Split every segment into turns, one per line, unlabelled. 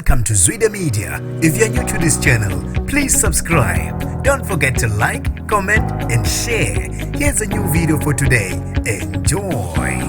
Welcome to zwide-media. If you're new to this channel, please subscribe. Don't forget to like, comment and share. Here's a new video for today. Enjoy.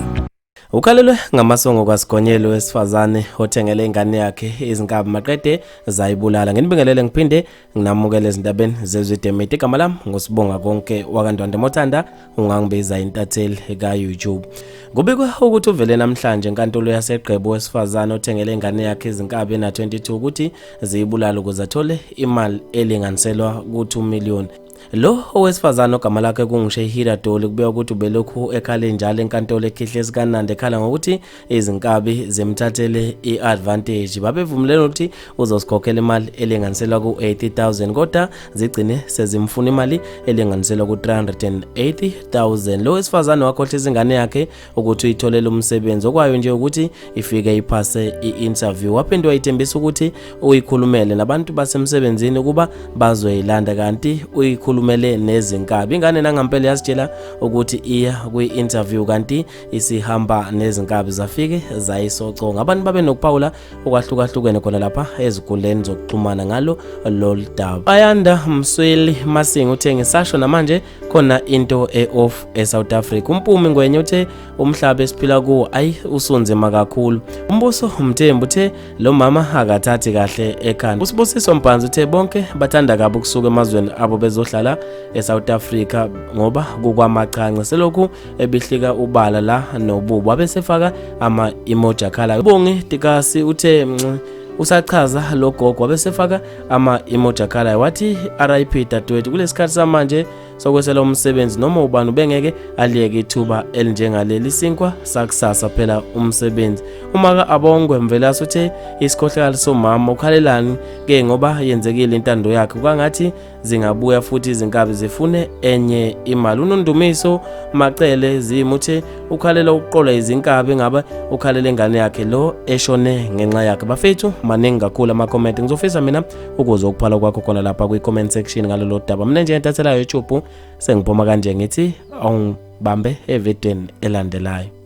Ukhalelwe ngamasongo kwasigonyelo owesifazane othengele ingane yakhe izinkabi maqede zaybulala. Nginibingelele ngiphinde nginamukele ezindabeni zezwide-media. Igama lami ngosibonga konke wakandwande mothanda ungangibiza intatheli ka YouTube. Kubikwa ukuthi uvele namhlanje enkantolo yaseGqebo owesifazane othengele ingane yakhe izinkabi na 22 ukuthi ziyibulala ukuze athole imali elinganiselwa ku2 million. Lo owesifazane ogama lakhe kunguShehira Doli kubeka ukuthi ubelokhu ekhale njalo enkantolo ekhihle sikanandi ekhala ngokuthi izinkabi zemthathele iadvantage. Babevumelene ukuthi uzosikhokhela imali elinganiselwa ku80,000 kodwa zigcine sezimfuna imali elinganiselwa ku380,000. Lo owesifazane wakhohlisa izingane yakhe ukuthi uyitholele umsebenzi okwayo nje ukuthi ifike iphase i-interview. Waphinde wayithembisa ukuthi uyikhulumele nabantu basemsebenzini ukuba bazoyilanda kanti uyikhulumele nezinkabi. Ingane nangampela yasitshela ukuthi iya kwi-interview kanti isihamba nezinkabi zafike zayisoconga. Abantu babe nokuphawula okwahlukahlukene khona lapha eziguleni zokuxhumana ngalo lolu daba. Bayanda Msweli Masinga uthe ngisasho namanje khona into e-off eSouth Africa. Umpumi Ngwenya uthe umhlaba esiphila kuwo usunzima kakhulu. Umbuso Mthembu uthe lo mama akathathi kahle ekhanda. Usibusiso Mpanzi uthe bonke bathanda kabi ukusuka emazweni abo bezohlala eSouth Africa ngoba kukwamaqhanqe selokhu ebihlika ubala la nobubo abesefaka ama-emoji akhala. Ubongi Tikasi uthe usachaza lo gogo wabesefaka ama-emoji akhala wathi RIP dadewethu kulesikhathi samanje sokwesela umsebenzi noma ubani bengeke aliyeke ithuba elinjengaleli sinkwa sakusasa phela umsebenzi. Umaka Abongwe Mvelasi uthe isikhohlakala somama ukhalelani ke ngoba yenzekile intando yakhe kwangathi zingabuya futhi izinkabi zifune enye imali. UNondumiso Macele zimuthe ukhalela ukuqola izinkabi ngaba ukhalela ingane yakhe lo eshone ngenxa yakhe. Bafethu maningi kakhulu ama-comment ngizofisa mina ukuzokuphala kwakho khona lapha kwi-comment section ngalolu daba. Mina nje entathela YouTube sengiphuma kanje ngithi awungibambe evidweni elandelayo.